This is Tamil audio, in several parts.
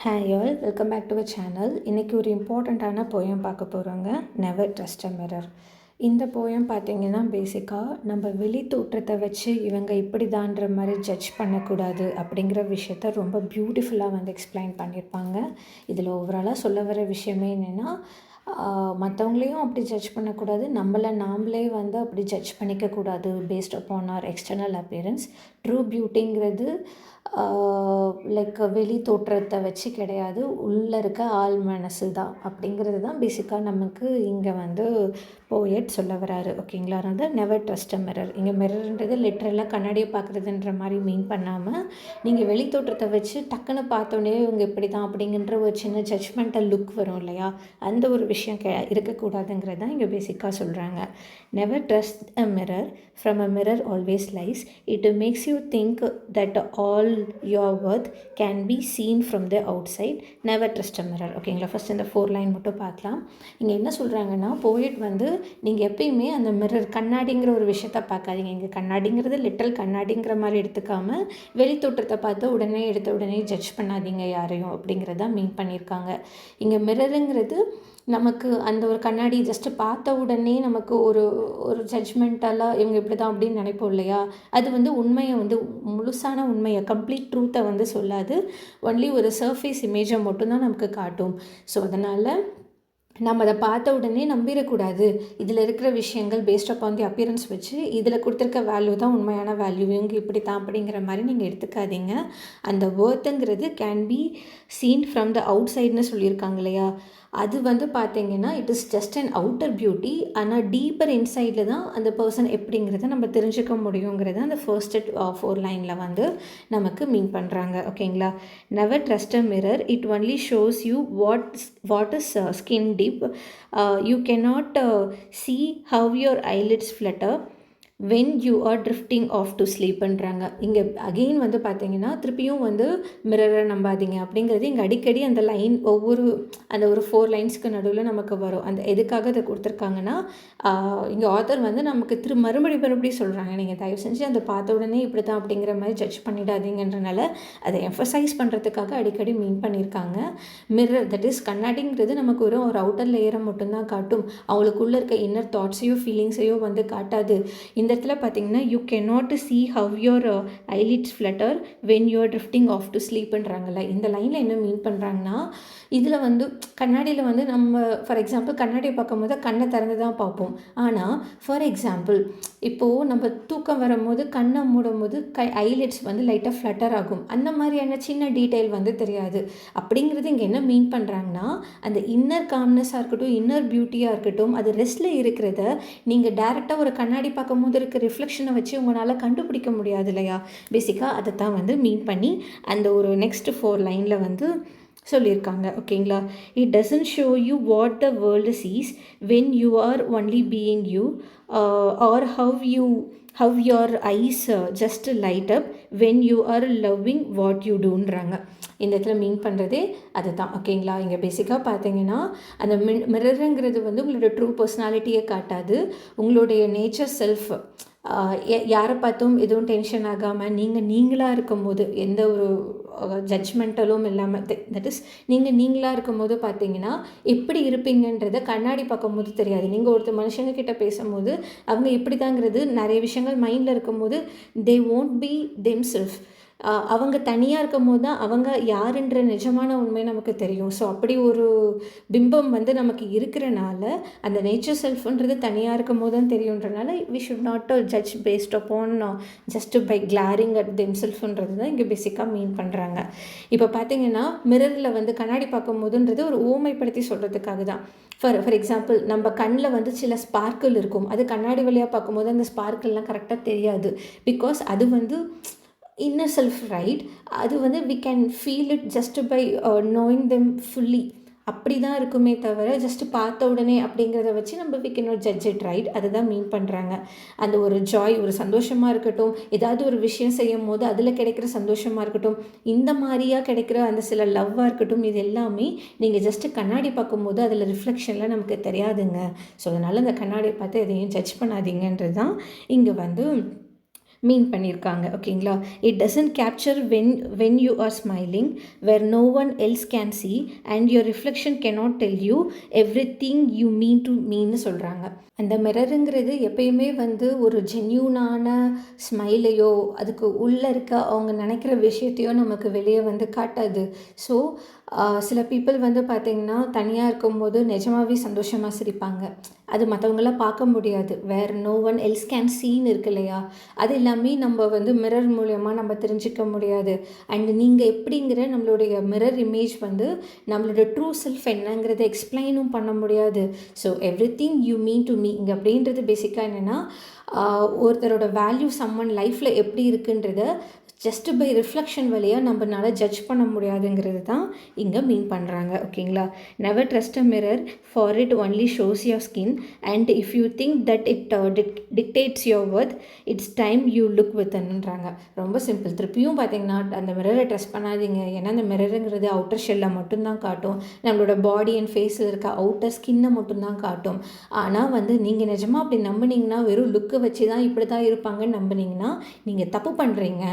Hi all, welcome back to our channel. இன்றைக்கி ஒரு இம்பார்ட்டண்ட்டான போயம் பார்க்க போகிறோங்க. Never trust a mirror. இந்த போயம் பார்த்திங்கன்னா பேசிக்காக நம்ம வெளி தோற்றத்தை வச்சு இவங்க இப்படி தான்ற மாதிரி ஜட்ஜ் பண்ணக்கூடாது அப்படிங்கிற விஷயத்த ரொம்ப பியூட்டிஃபுல்லாக எக்ஸ்பிளைன் பண்ணியிருப்பாங்க. இதில் ஓவராலாக சொல்ல வர விஷயமே என்னென்னா, மற்றவங்களையும் அப்படி ஜட்ஜ் பண்ணக்கூடாது, நாமளே அப்படி ஜட்ஜ் பண்ணிக்கக்கூடாது based upon or external appearance. True பியூட்டிங்கிறது லைக் வெளி தோற்றத்தை வச்சு கிடையாது, உள்ளே இருக்க ஆள் மனசு தான் அப்படிங்கிறது தான் பேசிக்காக நமக்கு இங்கே போயட் சொல்ல வராரு. ஓகேங்களா? அதனால் நெவர் ட்ரஸ்ட் அ மிரர். இங்கே மிரர்ன்றது லிட்ரலாக கண்ணாடியை பார்க்குறதுன்ற மாதிரி மீன் பண்ணாமல், நீங்கள் வெளி தோற்றத்தை வச்சு டக்குன்னு பார்த்தோன்னே இவங்க இப்படி தான் அப்படிங்கிற ஒரு சின்ன ஜட்ஜ்மெண்டல் லுக் வரும் இல்லையா, அந்த ஒரு விஷயம் இருக்கக்கூடாதுங்கிறது தான் இங்கே பேசிக்காக சொல்கிறாங்க. Never trust a mirror, from a mirror always lies, it makes you think that all your worth can be seen from the outside. Never trust a mirror. ஓகேங்களா? ஃபஸ்ட் இந்த 4 லைன் மட்டும் பார்க்கலாம். இங்கே என்ன சொல்கிறாங்கன்னா, போயிட் நீங்கள் எப்பயுமே அந்த மிரர் கண்ணாடிங்கிற ஒரு விஷயத்த பார்க்காதீங்க. இங்கே கண்ணாடிங்கிறது லிட்டல் கண்ணாடிங்கிற மாதிரி எடுத்துக்காமல் வெளி தோற்றத்தை பார்த்து எடுத்த உடனே ஜட்ஜ் பண்ணாதீங்க யாரையும் அப்படிங்கிறத மீன் பண்ணியிருக்காங்க. இங்கே மிரருங்கிறது நமக்கு அந்த ஒரு கண்ணாடி ஜஸ்ட்டு பார்த்த உடனே நமக்கு ஒரு ஒரு ஜட்ஜ்மெண்டலாக இவங்க இப்படி தான் அப்படின்னு நினைப்போம் இல்லையா, அது உண்மையை முழுசான உண்மையை கம்ப்ளீட் ட்ரூத்தை சொல்லாது, ஒன்லி ஒரு சர்ஃபேஸ் இமேஜை மட்டும்தான் நமக்கு காட்டும். ஸோ அதனால் நம்ம அதை பார்த்த உடனே நம்பிடக்கூடாது. இதில் இருக்கிற விஷயங்கள் பேஸ்ட் அப்பான் தி அப்பியரன்ஸ் வச்சு இதில் கொடுத்துருக்க வேல்யூ தான் உண்மையான வேல்யூ, இவங்க இப்படி தான் அப்படிங்கிற மாதிரி நீங்கள் எடுத்துக்காதீங்க. அந்த வேர்த்துங்கிறது can be seen from the out சைடுன்னு சொல்லியிருக்காங்க இல்லையா, அது பார்த்தீங்கன்னா it is just an outer beauty. ஆனால் டீப்பர் இன்சைடில் தான் அந்த பர்சன் எப்படிங்கிறத நம்ம தெரிஞ்சுக்க முடியுங்கிறத அந்த ஃபர்ஸ்ட் 4 லைனில் நமக்கு மீன் பண்ணுறாங்க. ஓகேங்களா? Never trust a mirror, it only shows you what is skin deep. You cannot see how your eyelids flutter when you are drifting off to sleepன்றாங்க. இங்கே அகெயின் பார்த்தீங்கன்னா திருப்பியும் மிரரை நம்பாதீங்க அப்படிங்கிறது இங்கே அடிக்கடி அந்த லைன் அந்த ஒரு 4 லைன்ஸ்க்கு நடுவில் நமக்கு வரும். அந்த எதுக்காக அதை கொடுத்துருக்காங்கன்னா, இங்கே ஆத்தர் நமக்கு மறுபடி சொல்கிறாங்க, நீங்கள் தயவு செஞ்சு அதை பார்த்த உடனே இப்படி தான் அப்படிங்கிற மாதிரி ஜட்ஜ் பண்ணிடாதீங்கன்றனால அதை எம்ஃபசைஸ் பண்ணுறதுக்காக அடிக்கடி மீன் பண்ணியிருக்காங்க. மிரர், தட் இஸ் கண்ணாடிங்கிறது நமக்கு ஒரு அவுட்டர் லேயரை மட்டும்தான் காட்டும், அவங்களுக்குள்ளே இருக்க இன்னர் தாட்ஸையோ ஃபீலிங்ஸையோ காட்டாது. இந்த இடத்துல பார்த்தீங்கன்னா you cannot see how your eyelids flutter when you're drifting off to ஸ்லீப்ன்றாங்கல்ல. இந்த லைனில் என்ன மீன் பண்ணுறாங்கன்னா, இதில் கண்ணாடியில் நம்ம ஃபார் எக்ஸாம்பிள் கண்ணாடியை பார்க்கும் போது கண்ணை திறந்து தான் பார்ப்போம். ஆனால் ஃபார் எக்ஸாம்பிள் இப்போது நம்ம தூக்கம் வரும்போது கண்ணை மூடும் போது ஐலிட்ஸ் லைட்டாக ஃப்ளட்டர் ஆகும். அந்த மாதிரியான சின்ன டீட்டெயில் தெரியாது. அப்படிங்கிறது இங்கே என்ன மீன் பண்ணுறாங்கன்னா, அந்த இன்னர் காம்னஸாக இருக்கட்டும், இன்னர் பியூட்டியாக இருக்கட்டும், அது ரெஸ்ட்டில் இருக்கிறத நீங்கள் டேரெக்டாக ஒரு கண்ணாடி பார்க்கும் போது இருக்க ரிஃப்ளெக்ஷனை வச்சு உங்களால் கண்டுபிடிக்க முடியாது இல்லையா. பேசிக்காக அதை தான் மீன் பண்ணி அந்த ஒரு நெக்ஸ்ட் 4 லைனில் சொல்லியிருக்காங்க. ஓகேங்களா? It doesn't show you what the world sees when you are only being you, or how your eyes just light up when you are loving what you டூன்றாங்க. இந்த இடத்துல மீன் பண்ணுறதே அது தான். ஓகேங்களா? இங்கே பேசிக்காக பார்த்தீங்கன்னா அந்த மிரருங்கிறது உங்களோட ட்ரூ பர்சனாலிட்டியை காட்டாது, உங்களுடைய நேச்சர் செல்ஃப். யாரை பார்த்தும் எதுவும் டென்ஷன் ஆகாமல் நீங்களாக இருக்கும்போது எந்த ஒரு ஜட்ஜ்மெண்டலும் இல்லாமல், தட் இஸ் நீங்களாக இருக்கும்போது பார்த்தீங்கன்னா எப்படி இருப்பீங்கன்றதை கண்ணாடி பார்க்கும்போது தெரியாது. நீங்கள் ஒருத்தர் மனுஷங்க கிட்ட பேசும்போது அவங்க எப்படி தாங்கிறது நிறைய விஷயங்கள் மைண்டில் இருக்கும்போது they won't be them self. அவங்க தனியாக இருக்கும் போது தான் அவங்க யாருன்ற நிஜமான உண்மை நமக்கு தெரியும். ஸோ அப்படி ஒரு பிம்பம் நமக்கு இருக்கிறனால அந்த நேச்சர் செல்ஃப்ன்றது தனியாக இருக்கும் போது தான் தெரியுன்றனால we should not judge based upon just by glaring at them செல்ஃப்ன்றது தான் இங்கே பேசிக்காக மீன் பண்ணுறாங்க. இப்போ பார்த்தீங்கன்னா மிரரில் கண்ணாடி பார்க்கும் போதுன்றது ஒரு ஊமைப்படுத்தி சொல்கிறதுக்காக தான். ஃபார் எக்ஸாம்பிள் நம்ம கண்ணில் சில ஸ்பார்க்கிள் இருக்கும், அது கண்ணாடி வழியாக பார்க்கும்போது அந்த ஸ்பார்க்கிள்லாம் கரெக்டாக தெரியாது. பிகாஸ் அது இன்னர் செல்ஃப், ரைட்? அது we can feel it just by knowing them fully. அப்படி தான் இருக்குமே தவிர ஜஸ்ட்டு பார்த்த உடனே அப்படிங்கிறத வச்சு நம்ம we cannot judge it, right? அதுதான் மீன் பண்ணுறாங்க. அந்த ஒரு ஜாய், ஒரு சந்தோஷமாக இருக்கட்டும், ஏதாவது ஒரு விஷயம் செய்யும் போது அதில் கிடைக்கிற சந்தோஷமாக இருக்கட்டும், இந்த மாதிரியாக கிடைக்கிற அந்த சில லவ்வாக இருக்கட்டும், இது எல்லாமே நீங்கள் ஜஸ்ட்டு கண்ணாடி பார்க்கும்போது அதில் ரிஃப்ளெக்ஷனில் நமக்கு தெரியாதுங்க. ஸோ அதனால் அந்த கண்ணாடியை பார்த்து எதையும் ஜட்ஜ் பண்ணாதீங்கன்றது தான் இங்கே மீன் பண்ணியிருக்காங்க. ஓகேங்களா? It doesn't capture when you are smiling where no one else can see and your reflection cannot tell you everything you mean to மீன்னு சொல்கிறாங்க. அந்த மிரருங்கிறது எப்பயுமே வந்து ஒரு ஜென்யூனான ஸ்மைலையோ அதுக்கு உள்ளே இருக்க அவங்க நினைக்கிற விஷயத்தையோ நமக்கு வெளியே வந்து காட்டாது. ஸோ சில பீப்புள் வந்து பார்த்திங்கன்னா தனியாக இருக்கும்போது நிஜமாகவே சந்தோஷமாக சிரிப்பாங்க. அது மற்றவங்களாம் பார்க்க முடியாது. Where no one else can seen இருக்கு இல்லையா? அது எல்லாமே நம்ம வந்து மிரர் மூலயமா நம்ம தெரிஞ்சிக்க முடியாது. அண்ட் நீங்கள் எப்படிங்கிற நம்மளுடைய மிரர் இமேஜ் வந்து நம்மளோட ட்ரூ செல்ஃப் என்னங்கிறத எக்ஸ்பிளைனும் பண்ண முடியாது. So every thing you mean to me இங்கே அப்படின்றது பேசிக்காக என்னென்னா ஒருத்தரோட வேல்யூ சம்மன் லைஃப்பில் எப்படி இருக்குன்றத ஜஸ்ட் பை ரிஃப்ளெக்ஷன் வழியாக நம்மளால ஜட்ஜ் பண்ண முடியாதுங்கிறது தான் இங்கே மீன் பண்ணுறாங்க. ஓகேங்களா? Never trust a mirror for it only shows your skin and if you think that it dictates your worth it's time you look வித்ன்றாங்க. ரொம்ப சிம்பிள். திருப்பியும் பார்த்தீங்கன்னா அந்த மிரரை ட்ரஸ்ட் பண்ணாதீங்க. ஏன்னா அந்த மிரருங்கிறது அவுட்டர் ஷெல்லை மட்டும்தான் காட்டும். நம்மளோட பாடி அண்ட் ஃபேஸில் இருக்க அவுட்டர் ஸ்கின்னை மட்டும்தான் காட்டும். ஆனால் வந்து நீங்கள் நிஜமாக அப்படி நம்பினீங்கன்னா வெறும் லுக்கை வச்சு தான் இப்படி தான் இருப்பாங்கன்னு நம்பினீங்கன்னா நீங்கள் தப்பு பண்ணுறீங்க.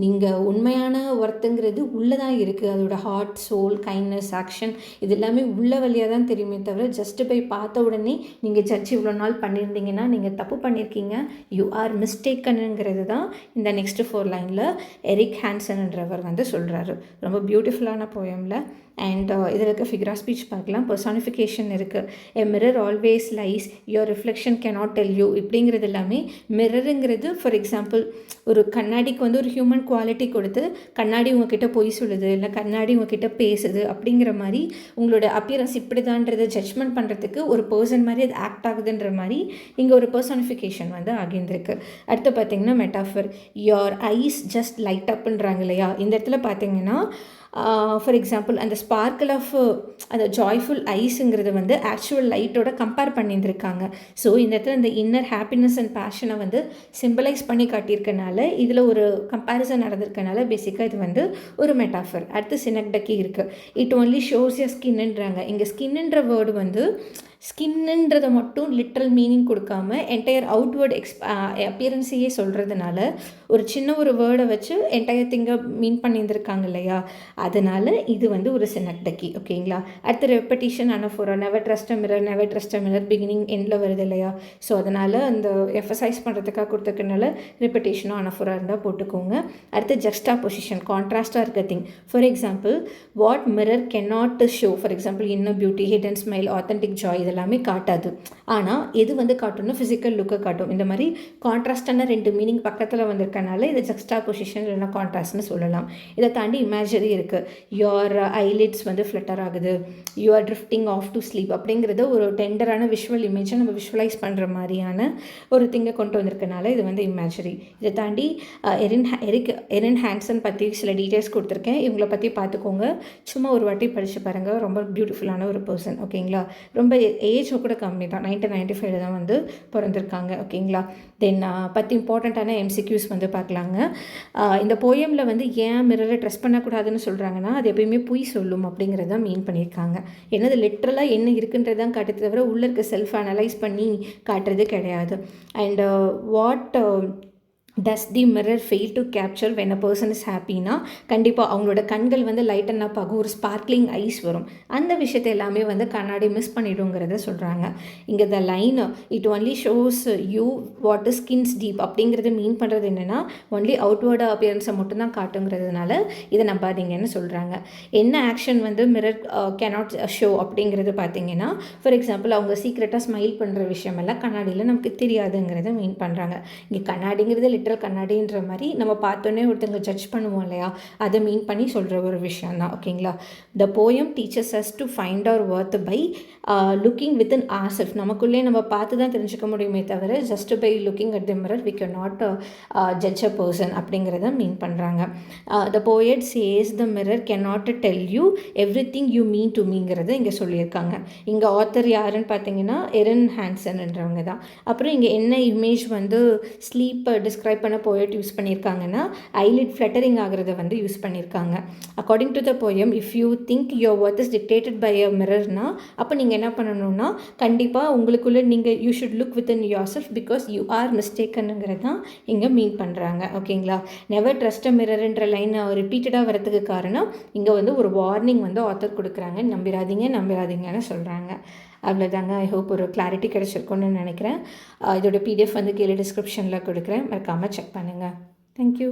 நீங்கள் உண்மையான ஒர்த்துங்கிறது உள்ளே தான் இருக்குது. அதோட ஹார்ட், சோல், கைண்ட்னஸ், ஆக்ஷன் இது எல்லாமே உள்ள வழியாக தான் தெரியுமே தவிர ஜஸ்ட் பை பார்த்த உடனே நீங்கள் ஜட்ஜ் இவ்வளோ நாள் பண்ணியிருந்தீங்கன்னா நீங்கள் தப்பு பண்ணியிருக்கீங்க. யூ ஆர் மிஸ்டேக்கனுங்கிறது தான் இந்த நெக்ஸ்ட் 4 லைனில் எரிக் ஹான்சன்ன்றவர் வந்து சொல்கிறாரு. ரொம்ப பியூட்டிஃபுல்லான போயமில். அண்ட் இதில் இருக்க ஃபிகர் ஆஃப் ஸ்பீச் பார்க்கலாம். பர்சானிஃபிகேஷன் இருக்குது. A mirror always lies your reflection cannot tell you இப்படிங்கிறது எல்லாமே மிரருங்கிறது. ஃபார் எக்ஸாம்பிள் ஒரு கண்ணாடிக்கு வந்து ஒரு ஹியூமன் குவாலிட்டி கொடுத்து கண்ணாடி உங்ககிட்ட பொய் சொல்லுது இல்லை கண்ணாடி உங்ககிட்ட பேசுது அப்படிங்கிற மாதிரி உங்களோட அப்பியரன்ஸ் இப்படி தான்றதை ஜட்ஜ்மெண்ட் பண்ணுறதுக்கு ஒரு பர்சன் மாதிரி அது ஆக்ட் ஆகுதுன்ற மாதிரி இங்கே ஒரு பர்சானிஃபிகேஷன் வந்து ஆகியிருந்திருக்கு. அடுத்து பார்த்திங்கன்னா metaphor your eyes just light அப்புன்றாங்க இல்லையா? இந்த இடத்துல பார்த்திங்கன்னா ஃபார் எக்ஸாம்பிள் அந்த ஸ்பார்க்கிள் ஆஃப் அந்த ஜாய்ஃபுல் ஐஸுங்கிறது வந்து ஆக்சுவல் லைட்டோட கம்பேர் பண்ணியிருந்திருக்காங்க. ஸோ இந்த இடத்துல இந்த இன்னர் ஹாப்பினஸ் அண்ட் பேஷனை வந்து சிம்பிளைஸ் பண்ணி காட்டியிருக்கனால இதில் ஒரு கம்பேரிசன் நடந்திருக்கனால பேசிக்காக இது வந்து ஒரு மெட்டாஃபர். அடுத்து சினக்டக்கி இருக்குது. இட் ஒன்லி ஷோஸ் யர் ஸ்கின்ன்றாங்க. இங்கே ஸ்கின்ன்ற வேர்டு வந்து ஸ்கின்னுன்றதை மட்டும் லிட்ரல் மீனிங் கொடுக்காம என்டையர் அவுட்வேர்ட் அப்பியரன்ஸையே சொல்கிறதுனால ஒரு சின்ன ஒரு வேர்டை வச்சு என்டையர் திங்கை மீன் பண்ணியிருந்திருக்காங்க இல்லையா? அதனால் இது வந்து ஒரு சினக்டக்கி. ஓகேங்களா? அடுத்த repetition anaphora never trust a mirror beginning எண்டில் வருது இல்லையா? ஸோ அதனால் அந்த எஃபசைஸ் பண்ணுறதுக்காக கொடுத்துருக்கனால ரெப்படிஷனும் அனஃபோரா இருந்தால் போட்டுக்கோங்க. அடுத்து ஜஸ்டா பொசிஷன் கான்ட்ராஸ்டாக இருக்க thing. For example what mirror cannot show. For example inner beauty, hidden smile, authentic Joy இதெல்லாமே காட்டாது. ஆனால் எது வந்து காட்டணும்? ஃபிசிக்கல் லுக்கை காட்டும். இந்த மாதிரி கான்ட்ராஸ்டான 2 மீனிங் பக்கத்தில் வந்திருக்கனால இது ஜஸ்டா பொசிஷன் இல்லைனா கான்ட்ராஸ்ட்னு சொல்லலாம். இதை தாண்டி இமேஜரி இருக்குது. யுவர் ஐலிட்ஸ் வந்து ஃப்ளட்டர் ஆகுது, you are drifting off to sleep அப்படிங்கிறது ஒரு டெண்டரான விஷுவல் இமேஜை நம்ம விஷுவலைஸ் பண்ணுற மாதிரியான ஒரு திங்கை கொண்டு வந்திருக்கனால இது வந்து இமேஜரி. இதை தாண்டி எரிக் ஹான்சன் பற்றி சில டீட்டெயில்ஸ் கொடுத்துருக்கேன். இவங்களை பற்றி பார்த்துக்கோங்க. சும்மா ஒரு வாட்டி படித்து பாருங்கள். ரொம்ப பியூட்டிஃபுல்லான ஒரு பர்சன். ஓகேங்களா? ரொம்ப ஏஜ் கூட கம்மி தான். 1995 தான் வந்து பிறந்திருக்காங்க. ஓகேங்களா? தென் 10 இம்பார்ட்டண்ட்டான எம்சிக்யூஸ் வந்து பார்க்கலாங்க. இந்த போயமில் வந்து ஏன் மிரரை ட்ரெஸ் பண்ணக்கூடாதுன்னு சொல்கிறாங்கன்னா அது எப்பயுமே பொய் சொல்லும் அப்படிங்கிறத மீன் பண்ணியிருக்காங்க. என்னது லிட்ரலாக என்ன இருக்குன்றதான் காட்டுறது தவிர உள்ளே இருக்க செல்ஃப் அனலைஸ் பண்ணி காட்டுறது கிடையாது. And what does the mirror fail to capture when a person is ஹாப்பினா கண்டிப்பாக அவங்களோட கண்கள் வந்து லைட்டன் அப் ஆகும், ஒரு ஸ்பார்க்லிங் ஐஸ் வரும். அந்த விஷயத்தை எல்லாமே வந்து கண்ணாடி மிஸ் பண்ணிவிடுங்கிறத சொல்கிறாங்க. இங்கே the line it only shows you what is skins deep அப்படிங்கிறது மீன் பண்ணுறது என்னென்னா ஒன்லி அவுட்வேர்டு அப்பியரன்ஸை மட்டும்தான் காட்டுங்கிறதுனால இதை நம்பாதீங்கன்னு சொல்கிறாங்க. என்ன ஆக்ஷன் வந்து மிரர் கேனாட் ஷோ அப்படிங்கிறது பார்த்தீங்கன்னா ஃபார் எக்ஸாம்பிள் அவங்க சீக்ரெட்டாக ஸ்மைல் பண்ணுற விஷயமெல்லாம் கண்ணாடியில் நமக்கு தெரியாதுங்கிறத மீன் பண்ணுறாங்க. இங்கே கண்ணாடிங்கிறது கண்ணாடின்ற மாதிரி நம்ம பார்த்தோன்னே ஒருத்தங்க ஜட்ஜ் பண்ணுவோம் இல்லையா? அதை மீன் பண்ணி சொல்கிற ஒரு விஷயம் தான். ஓகேங்களா? The poem teaches us to find our worth by looking within ourself. நமக்குள்ளே நம்ம பார்த்து தான் தெரிஞ்சுக்க முடியுமே தவிர just by looking at the mirror we can not judge a person அப்படிங்கிறத மீன் பண்ணுறாங்க. The poet says the mirror can not tell you everything you mean to மீங்கிறத இங்கே சொல்லியிருக்காங்க. இங்கே ஆத்தர் யாருன்னு பார்த்தீங்கன்னா எரிக் ஹான்சன்ன்றவங்க தான். அப்புறம் இங்கே என்ன இமேஜ் வந்து ஸ்லீப்பை டிஸ்கிரைப் டிஸ்கிரைப் பண்ண போயட் யூஸ் பண்ணியிருக்காங்கன்னா ஐலிட் ஃப்ளட்டரிங் ஆகிறத வந்து யூஸ் பண்ணியிருக்காங்க. According to the poem, if you think your worth is dictated by a மிரர்னா, அப்போ நீங்கள் என்ன பண்ணணும்னா கண்டிப்பாக உங்களுக்குள்ளே நீங்கள் you should look within yourself because you are மிஸ்டேக்கனுங்கிறது தான் இங்கே மீன் பண்ணுறாங்க. ஓகேங்களா? நெவர் ட்ரஸ்ட் அ மிரர்ன்ற லைன் ரிப்பீட்டடாக வரதுக்கு காரணம் இங்கே வந்து ஒரு வார்னிங் வந்து ஆத்தர் கொடுக்குறாங்க. நம்பிராதீங்கன்னு சொல்கிறாங்க. அவ்வளோதாங்க. ஐ ஹோப் ஒரு கிளாரிட்டி கிடச்சிருக்குன்னு நினைக்கிறேன். இதோட PDF வந்து கீழே டிஸ்கிரிப்ஷனில் கொடுக்குறேன், மறக்காமல் செக் பண்ணுங்கள். தேங்க்யூ.